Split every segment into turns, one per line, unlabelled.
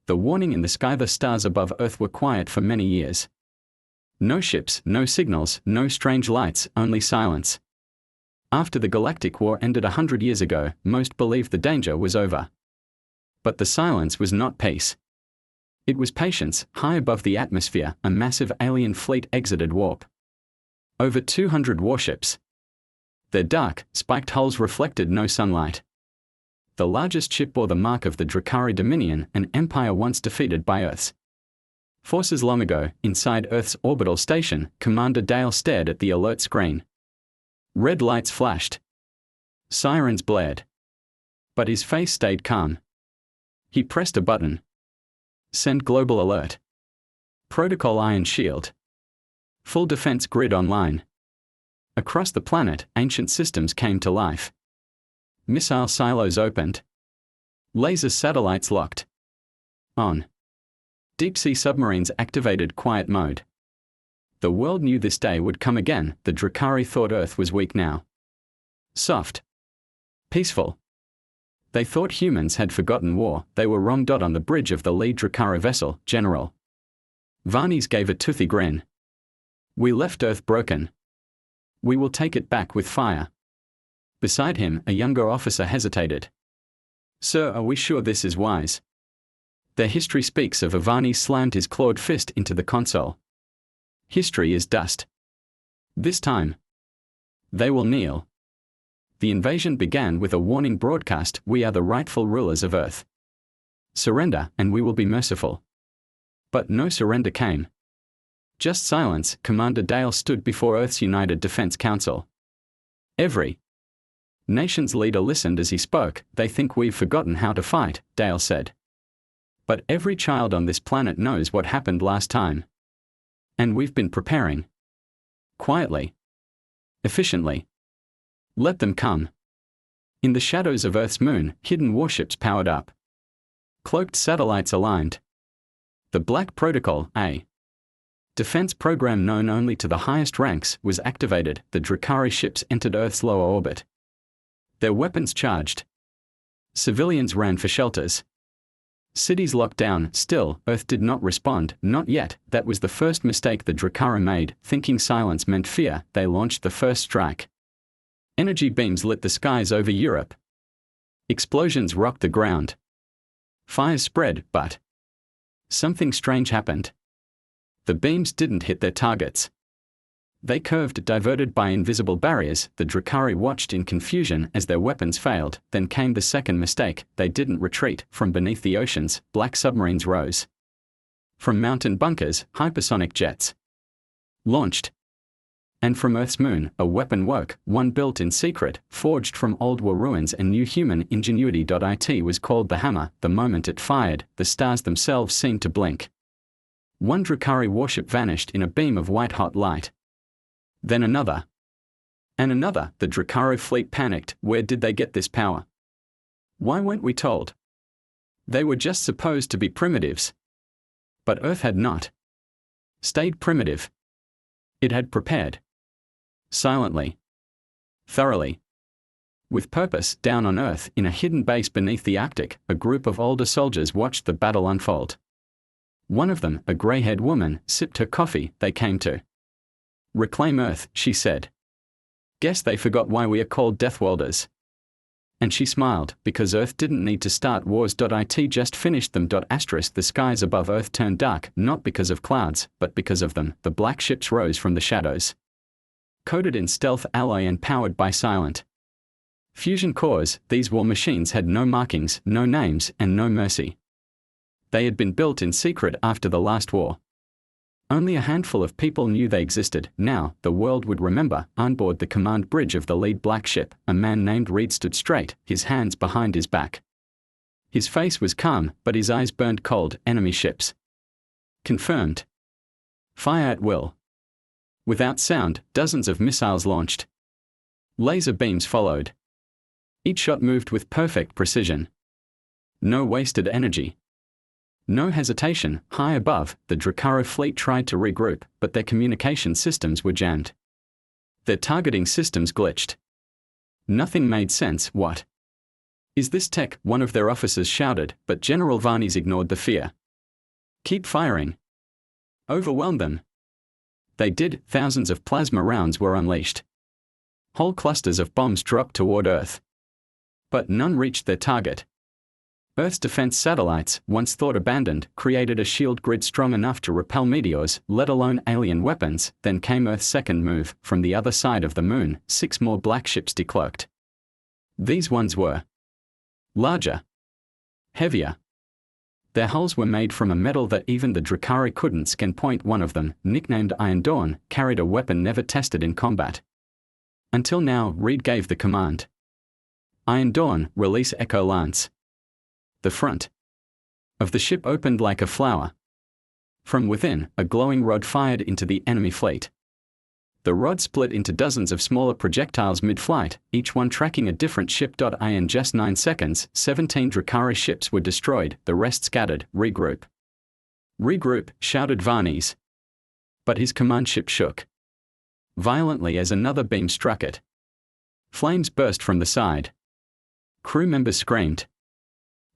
The warning in the sky. The stars above Earth were quiet for many years. No ships, no signals, no strange lights, only silence. After the Galactic War ended 100 years ago, most believed the danger was over. But the silence was not peace. It was patience. High above the atmosphere, a massive alien fleet exited warp. Over 200 warships. Their dark, spiked hulls reflected no sunlight. The largest ship bore the mark of the Drakari Dominion, an empire once defeated by Earth's forces long ago. Inside Earth's orbital station, Commander Dale stared at the alert screen. Red lights flashed. Sirens blared. But his face stayed calm. He pressed a button. Send global alert. Protocol Iron Shield. Full defense grid online. Across the planet, ancient systems came to life. Missile silos opened. Laser satellites locked on. Deep-sea submarines activated quiet mode. The world knew this day would come again. The Drakari thought Earth was weak now. Soft. Peaceful. They thought humans had forgotten war. They were wrong. On the bridge of the lead Drakari vessel, General Varnes gave a toothy grin. We left Earth broken. We will take it back with fire. Beside him, a younger officer hesitated. Sir, are we sure this is wise? Their history speaks of. Varnes slammed his clawed fist into the console. History is dust. This time, they will kneel. The invasion began with a warning broadcast. We are the rightful rulers of Earth. Surrender, and we will be merciful. But no surrender came. Just silence. Commander Dale stood before Earth's United Defense Council. Every nation's leader listened as he spoke. They think we've forgotten how to fight, Dale said. But every child on this planet knows what happened last time. And we've been preparing. Quietly. Efficiently. Let them come. In the shadows of Earth's moon, hidden warships powered up. Cloaked satellites aligned. The Black Protocol, a defense program known only to the highest ranks, was activated. The Drakari ships entered Earth's lower orbit. Their weapons charged. Civilians ran for shelters. Cities locked down. Still, Earth did not respond. Not yet. That was the first mistake the Drakari made. Thinking silence meant fear, they launched the first strike. Energy beams lit the skies over Europe. Explosions rocked the ground. Fires spread, but something strange happened. The beams didn't hit their targets. They curved, diverted by invisible barriers. The Drakari watched in confusion as their weapons failed. Then came the second mistake. They didn't retreat. From beneath the oceans, black submarines rose. From mountain bunkers, hypersonic jets launched. And from Earth's moon, a weapon woke, one built in secret, forged from old war ruins and new human ingenuity. It was called the Hammer. The moment it fired, the stars themselves seemed to blink. One Drakari warship vanished in a beam of white-hot light. Then another. And another. The Drakari fleet panicked. Where did they get this power? Why weren't we told? They were just supposed to be primitives. But Earth had not stayed primitive. It had prepared. Silently. Thoroughly. With purpose. Down on Earth, in a hidden base beneath the Arctic, a group of older soldiers watched the battle unfold. One of them, a grey-haired woman, sipped her coffee. They came to reclaim Earth, she said. Guess they forgot why we are called Deathworlders. And she smiled, because Earth didn't need to start wars. It just finished them. The skies above Earth turned dark, not because of clouds, but because of them. The black ships rose from the shadows. Coated in stealth alloy and powered by silent fusion cores, these war machines had no markings, no names, and no mercy. They had been built in secret after the last war. Only a handful of people knew they existed. Now, the world would remember. On board the command bridge of the lead black ship, a man named Reed stood straight, his hands behind his back. His face was calm, but his eyes burned cold. Enemy ships. Confirmed. Fire at will. Without sound, dozens of missiles launched. Laser beams followed. Each shot moved with perfect precision. No wasted energy. No hesitation. High above, the Drakari fleet tried to regroup, but their communication systems were jammed. Their targeting systems glitched. Nothing made sense. What "Is this tech?" one of their officers shouted, but General Varnes ignored the fear. "Keep firing. Overwhelm them." They did. Thousands of plasma rounds were unleashed. Whole clusters of bombs dropped toward Earth. But none reached their target. Earth's defense satellites, once thought abandoned, created a shield grid strong enough to repel meteors, let alone alien weapons. Then came Earth's second move. From the other side of the moon, 6 more black ships decloaked. These ones were larger, heavier. Their hulls were made from a metal that even the Drukhari couldn't scan. One of them, nicknamed Iron Dawn, carried a weapon never tested in combat. Until now, Reed gave the command. "Iron Dawn, release Echo Lance." The front of the ship opened like a flower. From within, a glowing rod fired into the enemy fleet. The rod split into dozens of smaller projectiles mid-flight, each one tracking a different ship. In just 9 seconds, 17 Drukhari ships were destroyed, the rest scattered. "Regroup. Regroup," shouted Varnes. But his command ship shook violently as another beam struck it. Flames burst from the side. Crew members screamed.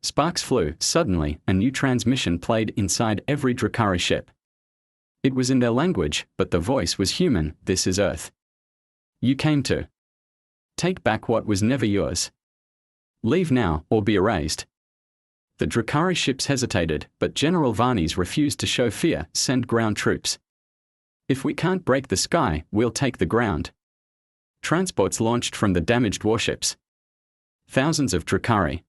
Sparks flew. Suddenly, a new transmission played inside every Drukhari ship. It was in their language, but the voice was human. "This is Earth. You came to take back what was never yours. Leave now, or be erased." The Drukhari ships hesitated, but General Varnes refused to show fear. "Send ground troops. If we can't break the sky, we'll take the ground." Transports launched from the damaged warships. Thousands of Drukhari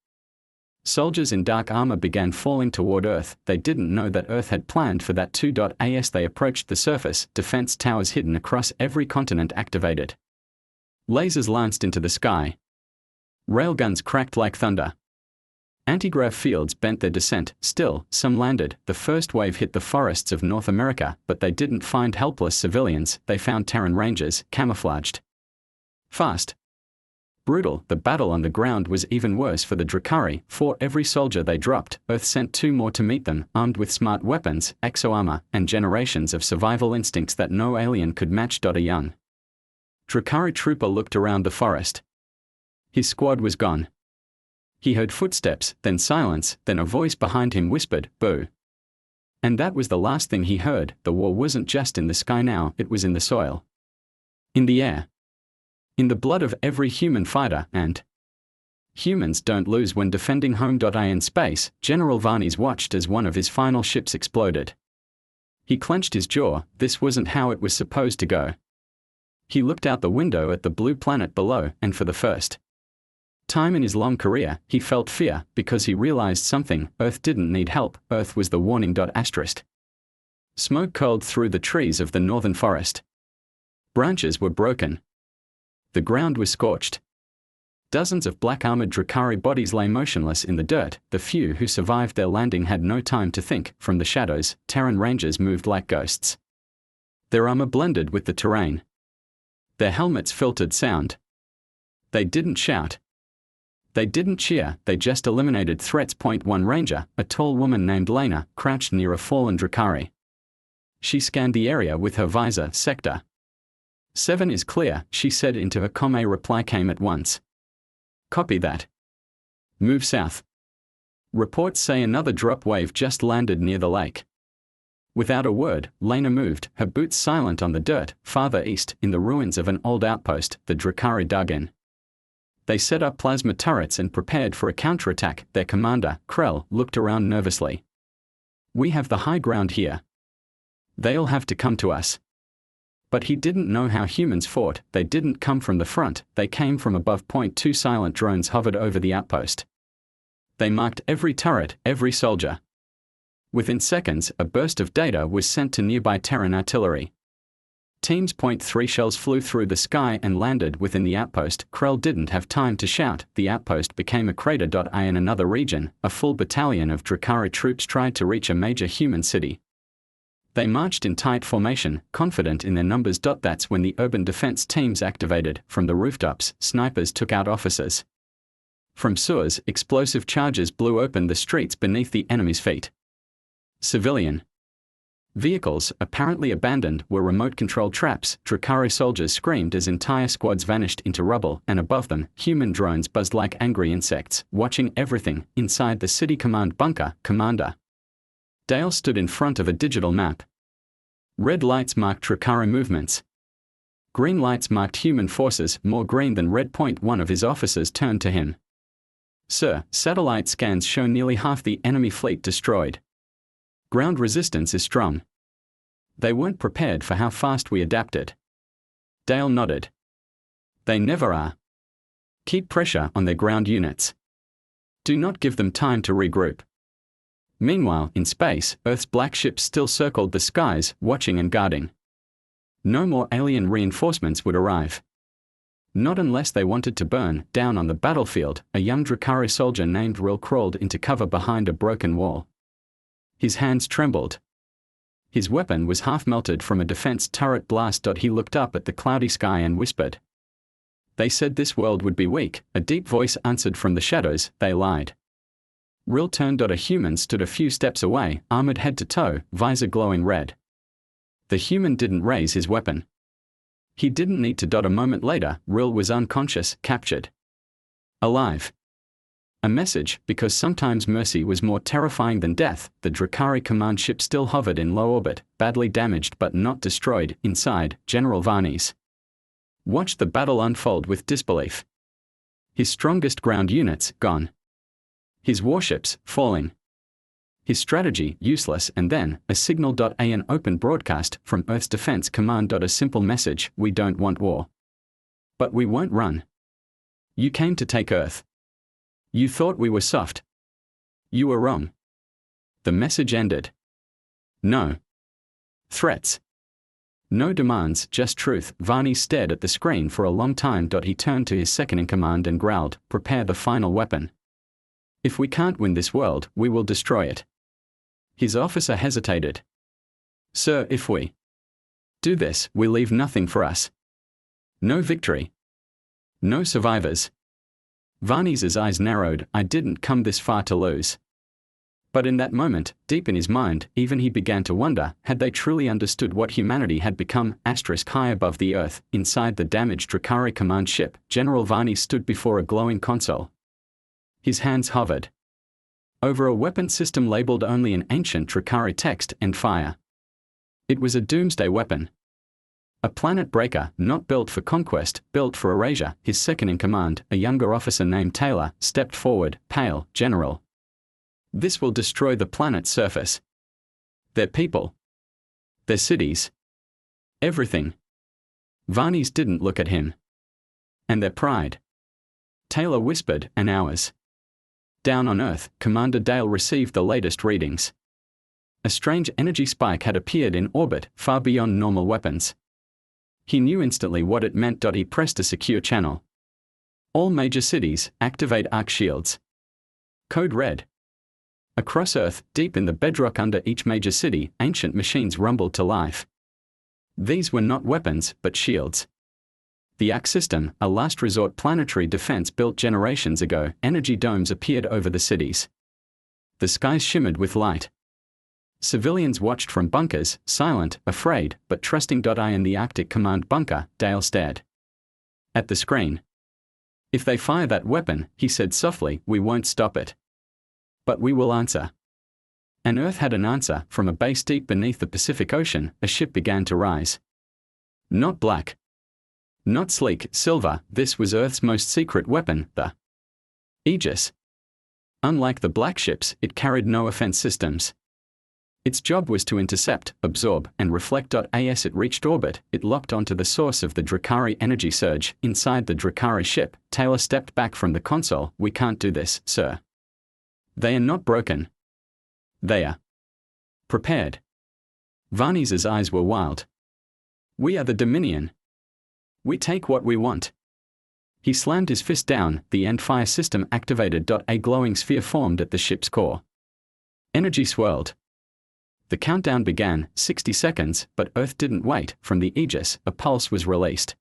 soldiers in dark armor began falling toward Earth. They didn't know that Earth had planned for that too. As they approached the surface, defense towers hidden across every continent activated. Lasers lanced into the sky. Railguns cracked like thunder. Antigrav fields bent their descent. Still, some landed. The first wave hit the forests of North America, but they didn't find helpless civilians. They found Terran rangers, camouflaged. Fast. Brutal. The battle on the ground was even worse for the Drukhari. For every soldier they dropped, Earth sent 2 more to meet them, armed with smart weapons, exo-armor, and generations of survival instincts that no alien could match. A young Drukhari trooper looked around the forest. His squad was gone. He heard footsteps, then silence, then a voice behind him whispered, "Boo." And that was the last thing he heard. The war wasn't just in the sky now, it was in the soil. In the air. In the blood of every human fighter. And humans don't lose when defending home. In space, General Varnes watched as one of his final ships exploded. He clenched his jaw. This wasn't how it was supposed to go. He looked out the window at the blue planet below, and for the first time in his long career, he felt fear, because he realized something. Earth didn't need help. Earth was the warning. Smoke curled through the trees of the northern forest. Branches were broken. The ground was scorched. Dozens of black-armored Drukhari bodies lay motionless in the dirt. The few who survived their landing had no time to think. From the shadows, Terran rangers moved like ghosts. Their armor blended with the terrain. Their helmets filtered sound. They didn't shout. They didn't cheer, they just eliminated threats. One ranger, a tall woman named Lena, crouched near a fallen Drukhari. She scanned the area with her visor. "Sector 7 is clear," she said into her comm. A reply came at once. "Copy that. Move south. Reports say another drop wave just landed near the lake." Without a word, Lena moved, her boots silent on the dirt. Farther east, in the ruins of an old outpost, the Drukhari dug in. They set up plasma turrets and prepared for a counterattack. Their commander, Krell, looked around nervously. "We have the high ground here. They'll have to come to us." But he didn't know how humans fought. They didn't come from the front, they came from above. 2 silent drones hovered over the outpost. They marked every turret, every soldier. Within seconds, a burst of data was sent to nearby Terran artillery. Teams. 3 shells flew through the sky and landed within the outpost. Krell didn't have time to shout. The outpost became a crater. In another region, a full battalion of Drukhari troops tried to reach a major human city. They marched in tight formation, confident in their numbers. That's when the urban defense teams activated. From the rooftops, snipers took out officers. From sewers, explosive charges blew open the streets beneath the enemy's feet. Civilian Vehicles, apparently abandoned, were remote-controlled traps. Drakari soldiers screamed as entire squads vanished into rubble, and above them, human drones buzzed like angry insects, watching everything. Inside the city command bunker, Commander Dale stood in front of a digital map. Red lights marked Drakari movements. Green lights marked human forces, more green than red. One of his officers turned to him. "Sir, satellite scans show nearly half the enemy fleet destroyed. Ground resistance is strong." "They weren't prepared for how fast we adapted." Dale nodded. "They never are. Keep pressure on their ground units. Do not give them time to regroup." Meanwhile, in space, Earth's black ships still circled the skies, watching and guarding. No more alien reinforcements would arrive. Not unless they wanted to burn. Down on the battlefield, a young Drakari soldier named Rill crawled into cover behind a broken wall. His hands trembled. His weapon was half melted from a defense turret blast. He looked up at the cloudy sky and whispered. "They said this world would be weak," a deep voice answered from the shadows. "They lied." Rill turned. A human stood a few steps away, armored head to toe, visor glowing red. The human didn't raise his weapon. He didn't need to. A moment later, Rill was unconscious, captured. Alive. A message, because sometimes mercy was more terrifying than death. The Drakari command ship still hovered in low orbit, badly damaged but not destroyed. Inside, General Varnes watched the battle unfold with disbelief. His strongest ground units gone. His warships falling. His strategy useless. And then, a signal. An open broadcast from Earth's Defense Command. A simple message: "We don't want war. But we won't run. You came to take Earth. You thought we were soft. You were wrong." The message ended. No threats. No demands, just truth. Varnes stared at the screen for a long time. He turned to his second-in-command and growled, "Prepare the final weapon. If we can't win this world, we will destroy it." His officer hesitated. "Sir, if we do this, we leave nothing for us. No victory. No survivors." Varnes's eyes narrowed. "I didn't come this far to lose." But in that moment, deep in his mind, even he began to wonder, had they truly understood what humanity had become? High above the Earth, inside the damaged Drakari command ship, General Varnes stood before a glowing console. His hands hovered over a weapon system labeled only in ancient Drakari text and fire. It was a doomsday weapon. A planet breaker, not built for conquest, built for erasure. His second-in-command, a younger officer named Taylor, stepped forward. "Pale, General. This will destroy the planet's surface. Their people. Their cities. Everything." Varnes didn't look at him. "And their pride." Taylor whispered, "And ours." Down on Earth, Commander Dale received the latest readings. A strange energy spike had appeared in orbit, far beyond normal weapons. He knew instantly what it meant. He pressed a secure channel. "All major cities, activate arc shields." Code red. Across Earth, deep in the bedrock under each major city, ancient machines rumbled to life. These were not weapons, but shields. The arc system, a last resort planetary defense built generations ago, energy domes appeared over the cities. The skies shimmered with light. Civilians watched from bunkers, silent, afraid, but trusting. In the Arctic command bunker, Dale stared at the screen. "If they fire that weapon," he said softly, "we won't stop it. But we will answer." And Earth had an answer. From a base deep beneath the Pacific Ocean, a ship began to rise. Not black. Not sleek, silver. This was Earth's most secret weapon, the Aegis. Unlike the black ships, it carried no offense systems. Its job was to intercept, absorb, and reflect. As it reached orbit, it locked onto the source of the Drakari energy surge. Inside the Drakari ship, Taylor stepped back from the console. "We can't do this, sir. They are not broken. They are prepared." Varnes's eyes were wild. "We are the Dominion. We take what we want." He slammed his fist down. The end fire system activated. A glowing sphere formed at the ship's core. Energy swirled. The countdown began, 60 seconds, but Earth didn't wait. From the Aegis, a pulse was released.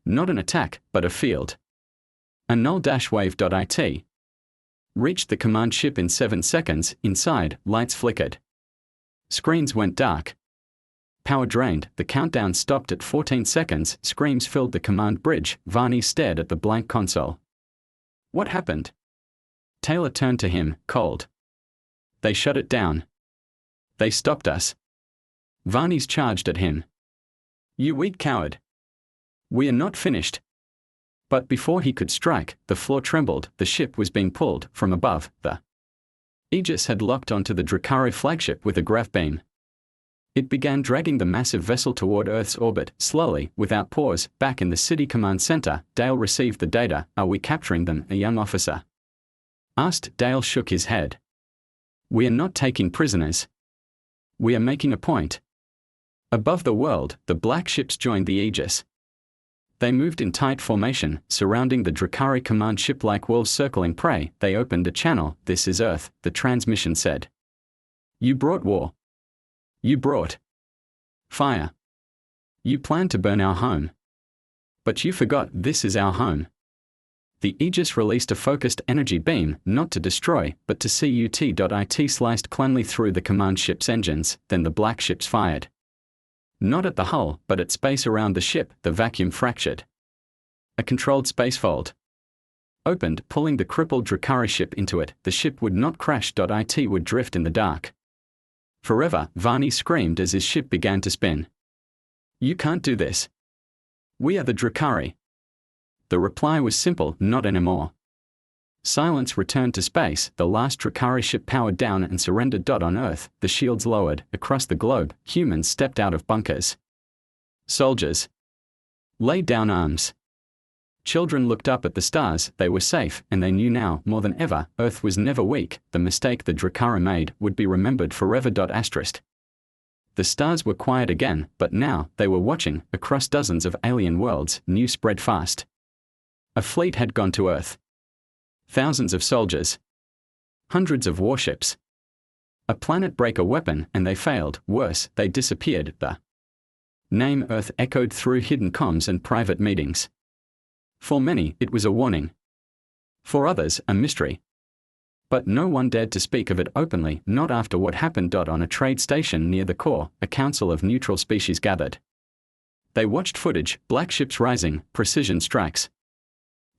Not an attack, but a field. A null-wave.it reached the command ship in 7 seconds. Inside, lights flickered. Screens went dark. Power drained, the countdown stopped at 14 seconds, screams filled the command bridge, Varney stared at the blank console. What happened? Taylor turned to him, cold. They shut it down. They stopped us. Varney's charged at him. You weak coward. We are not finished. But before he could strike, the floor trembled, the ship was being pulled from above, the Aegis had locked onto the Drakari flagship with a grav beam. It began dragging the massive vessel toward Earth's orbit, slowly, without pause. Back in the city command center, Dale received the data. Are we capturing them? A young officer asked. Dale shook his head. We are not taking prisoners. We are making a point. Above the world, the black ships joined the Aegis. They moved in tight formation, surrounding the Drakari command ship like wolves circling prey. They opened a channel. This is Earth, the transmission said. You brought war. You brought fire. You planned to burn our home. But you forgot this is our home. The Aegis released a focused energy beam, not to destroy, but to cut. Sliced cleanly through the command ship's engines, then the black ships fired. Not at the hull, but at space around the ship. The vacuum fractured. A controlled spacefold opened, pulling the crippled Drakari ship into it. The ship would not crash. It would drift in the dark. Forever, Varney screamed as his ship began to spin. You can't do this. We are the Drakari. The reply was simple, not anymore. Silence returned to space. The last Drakari ship powered down and surrendered. On Earth, the shields lowered. Across the globe, humans stepped out of bunkers. Soldiers laid down arms. Children looked up at the stars. They were safe, and they knew now, more than ever, Earth was never weak. The mistake the Drakari made would be remembered forever. The stars were quiet again, but now, they were watching. Across dozens of alien worlds, news spread fast. A fleet had gone to Earth. Thousands of soldiers. Hundreds of warships. A planet breaker weapon, and they failed. Worse, they disappeared. The name Earth echoed through hidden comms and private meetings. For many, it was a warning. For others, a mystery. But no one dared to speak of it openly, not after what happened. On a trade station near the core, a council of neutral species gathered. They watched footage, black ships rising, precision strikes.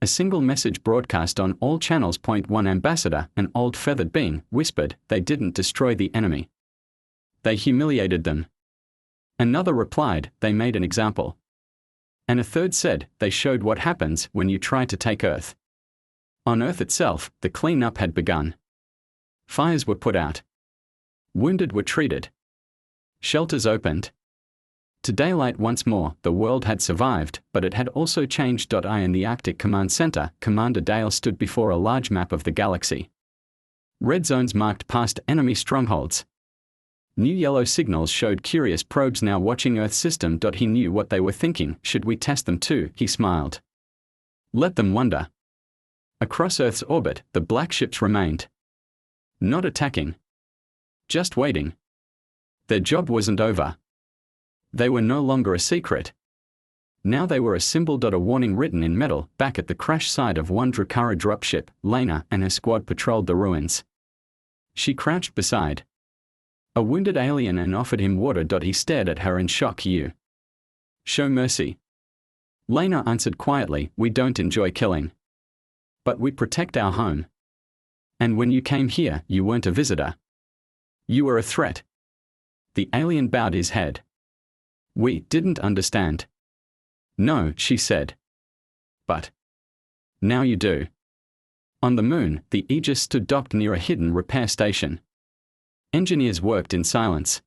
A single message broadcast on all channels. One ambassador, an old feathered being, whispered, they didn't destroy the enemy. They humiliated them. Another replied, they made an example. And a third said, they showed what happens when you try to take Earth. On Earth itself, the cleanup had begun. Fires were put out. Wounded were treated. Shelters opened. To daylight once more, the world had survived, but it had also changed. In the Arctic Command Center, Commander Dale stood before a large map of the galaxy. Red zones marked past enemy strongholds. New yellow signals showed curious probes now watching Earth system. He knew what they were thinking. Should we test them too? He smiled. Let them wonder. Across Earth's orbit, the black ships remained. Not attacking. Just waiting. Their job wasn't over. They were no longer a secret. Now they were a symbol. A warning written in metal. Back at the crash site of one Drakari dropship, Lena and her squad patrolled the ruins. She crouched beside a wounded alien and offered him water. He stared at her in shock. You show mercy. Lena answered quietly, we don't enjoy killing. But we protect our home. And when you came here, you weren't a visitor. You were a threat. The alien bowed his head. We didn't understand. No, she said. But now you do. On the moon, the Aegis stood docked near a hidden repair station. Engineers worked in silence.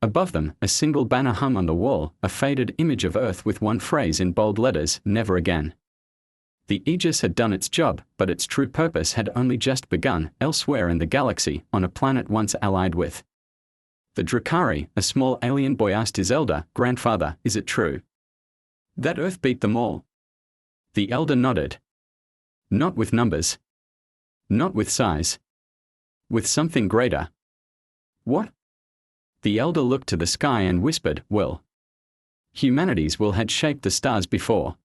Above them, a single banner hung on the wall, a faded image of Earth with one phrase in bold letters, never again. The Aegis had done its job, but its true purpose had only just begun. Elsewhere in the galaxy, on a planet once allied with the Drakari, a small alien boy asked his elder grandfather, is it true that Earth beat them all? The elder nodded. Not with numbers. Not with size. With something greater. What? The elder looked to the sky and whispered, well, humanity's will had shaped the stars before.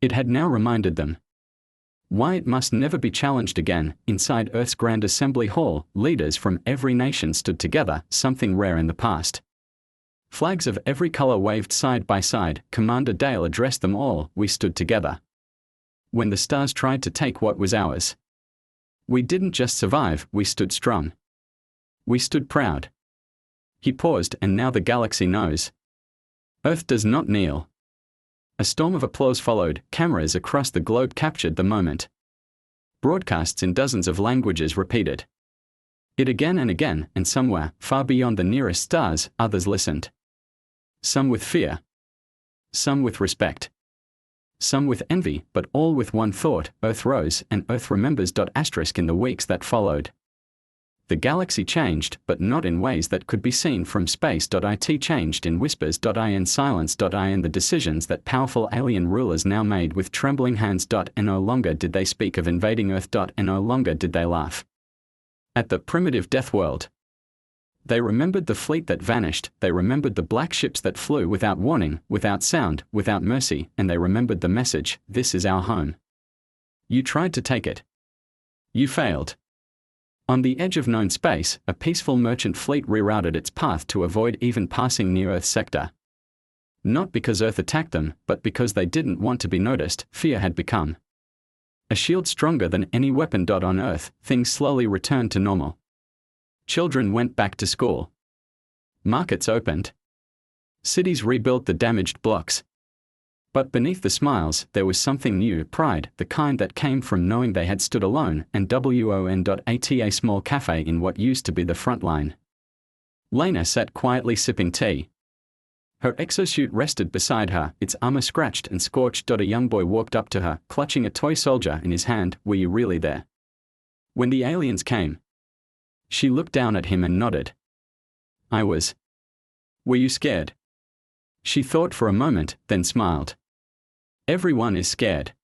It had now reminded them. Why it must never be challenged again. Inside Earth's Grand Assembly Hall, leaders from every nation stood together, something rare in the past. Flags of every color waved side by side. Commander Dale addressed them all. We stood together when the stars tried to take what was ours. We didn't just survive, we stood strong. We stood proud. He paused, and now the galaxy knows. Earth does not kneel. A storm of applause followed. Cameras across the globe captured the moment. Broadcasts in dozens of languages repeated it again and again, and somewhere, far beyond the nearest stars, others listened. Some with fear. Some with respect. Some with envy, but all with one thought: Earth rose, and Earth remembers. In the weeks that followed, the galaxy changed, but not in ways that could be seen from space. It changed in whispers. In silence. In the decisions that powerful alien rulers now made with trembling hands. And no longer did they speak of invading Earth. And no longer did they laugh at the primitive death world. They remembered the fleet that vanished, they remembered the black ships that flew without warning, without sound, without mercy, and they remembered the message: this is our home. You tried to take it. You failed. On the edge of known space, a peaceful merchant fleet rerouted its path to avoid even passing near Earth's sector. Not because Earth attacked them, but because they didn't want to be noticed. Fear had become a shield stronger than any weapon. On Earth, things slowly returned to normal. Children went back to school. Markets opened. Cities rebuilt the damaged blocks. But beneath the smiles, there was something new: pride, the kind that came from knowing they had stood alone, and at a small cafe in what used to be the front line. Lena sat quietly sipping tea. Her exosuit rested beside her, its armor scratched and scorched. A young boy walked up to her, clutching a toy soldier in his hand. Were you really there when the aliens came? She looked down at him and nodded. I was. Were you scared? She thought for a moment, then smiled. Everyone is scared.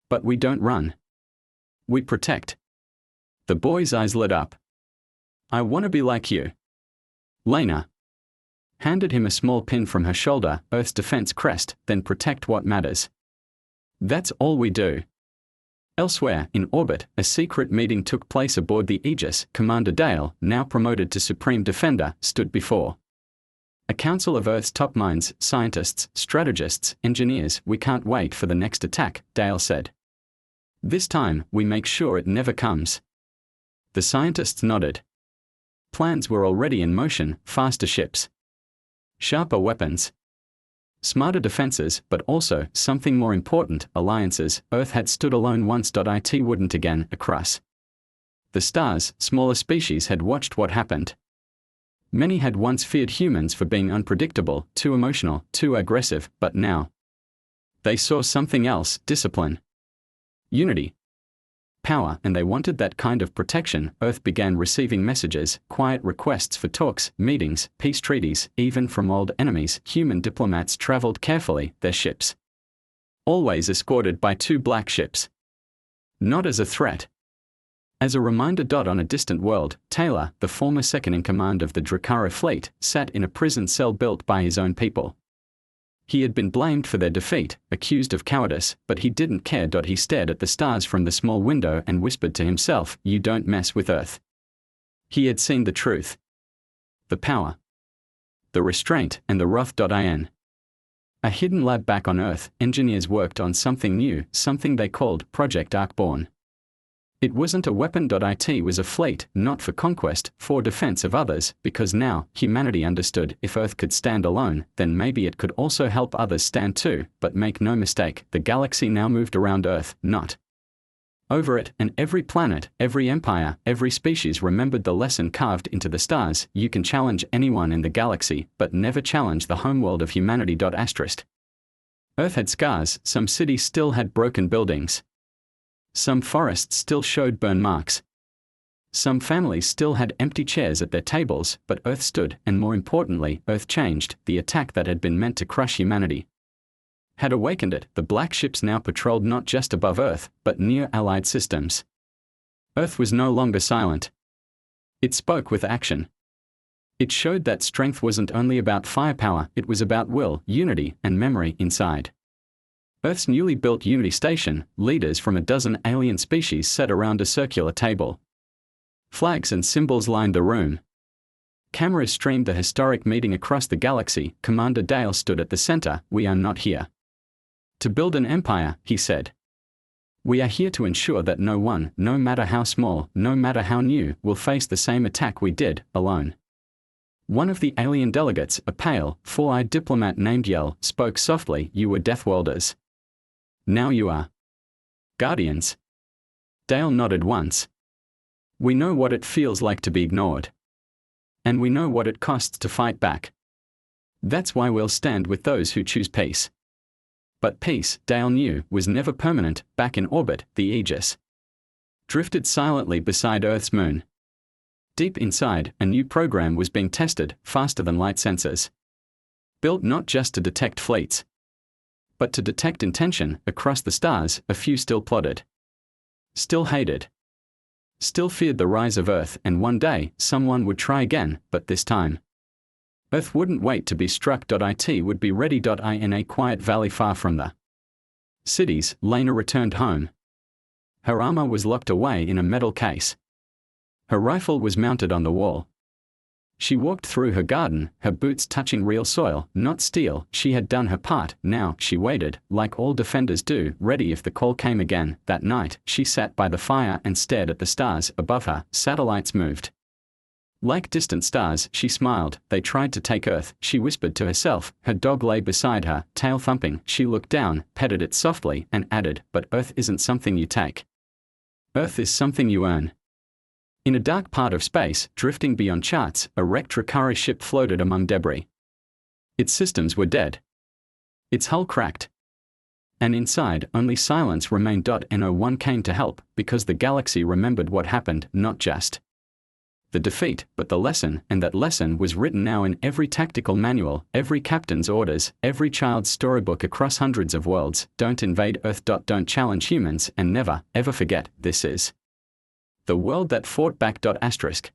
But we don't run. We protect. The boy's eyes lit up. I want to be like you. Lena handed him a small pin from her shoulder: Earth's defense crest, then protect what matters. That's all we do. Elsewhere, in orbit, a secret meeting took place aboard the Aegis. Commander Dale, now promoted to Supreme Defender, stood before a council of Earth's top minds: scientists, strategists, engineers. We can't wait for the next attack, Dale said. This time, we make sure it never comes. The scientists nodded. Plans were already in motion: faster ships, sharper weapons, smarter defenses, but also, something more important, alliances. Earth had stood alone once. It wouldn't again. Across the stars, smaller species had watched what happened. Many had once feared humans for being unpredictable, too emotional, too aggressive, but now they saw something else: discipline, unity, power, and they wanted that kind of protection. Earth began receiving messages, quiet requests for talks, meetings, peace treaties, even from old enemies. Human diplomats traveled carefully, their ships always escorted by 2 black ships. Not as a threat. As a reminder. On a distant world, Taylor, the former second-in-command of the Drakkara fleet, sat in a prison cell built by his own people. He had been blamed for their defeat, accused of cowardice, but he didn't care. He stared at the stars from the small window and whispered to himself, you don't mess with Earth. He had seen the truth. The power. The restraint, and the wrath. In a hidden lab back on Earth, engineers worked on something new, something they called Project Arkborn. It wasn't a weapon. It was a fleet, not for conquest, for defense of others, because now, humanity understood, if Earth could stand alone, then maybe it could also help others stand too. But make no mistake, the galaxy now moved around Earth, not over it, and every planet, every empire, every species remembered the lesson carved into the stars: you can challenge anyone in the galaxy, but never challenge the homeworld of humanity. Earth had scars, some cities still had broken buildings. Some forests still showed burn marks. Some families still had empty chairs at their tables, but Earth stood, and more importantly, Earth changed. The attack that had been meant to crush humanity had awakened it. The black ships now patrolled not just above Earth, but near allied systems. Earth was no longer silent. It spoke with action. It showed that strength wasn't only about firepower, it was about will, unity, and memory inside Earth's newly built Unity Station, leaders from a dozen alien species sat around a circular table. Flags and symbols lined the room. Cameras streamed the historic meeting across the galaxy. Commander Dale stood at the center. "We are not here to build an empire," he said. "We are here to ensure that no one, no matter how small, no matter how new, will face the same attack we did, alone." One of the alien delegates, a pale, full-eyed diplomat named Yell, spoke softly. "You were Deathworlders. Now you are Guardians." Dale nodded once. "We know what it feels like to be ignored. And we know what it costs to fight back. That's why we'll stand with those who choose peace." But peace, Dale knew, was never permanent. Back in orbit, the Aegis drifted silently beside Earth's moon. Deep inside, a new program was being tested, faster than light sensors. Built not just to detect fleets, but to detect intention. Across the stars, a few still plotted, still hated, still feared the rise of Earth, and one day, someone would try again, but this time, Earth wouldn't wait to be struck. It would be ready. In a quiet valley far from the cities, Lena returned home. Her armor was locked away in a metal case. Her rifle was mounted on the wall. She walked through her garden, her boots touching real soil, not steel. She had done her part. Now she waited, like all defenders do, ready if the call came again. That night, she sat by the fire and stared at the stars above her. Satellites moved like distant stars. She smiled. They tried to take Earth, she whispered to herself. Her dog lay beside her, tail thumping. She looked down, petted it softly, and added, "But Earth isn't something you take. Earth is something you earn." In a dark part of space, drifting beyond charts, a wrecked Drakari ship floated among debris. Its systems were dead. Its hull cracked. And inside, only silence remained. No one came to help, because the galaxy remembered what happened, not just the defeat, but the lesson, and that lesson was written now in every tactical manual, every captain's orders, every child's storybook across hundreds of worlds. Don't invade Earth. Don't challenge humans, and never, ever forget, this is the world that fought back. Asterisk.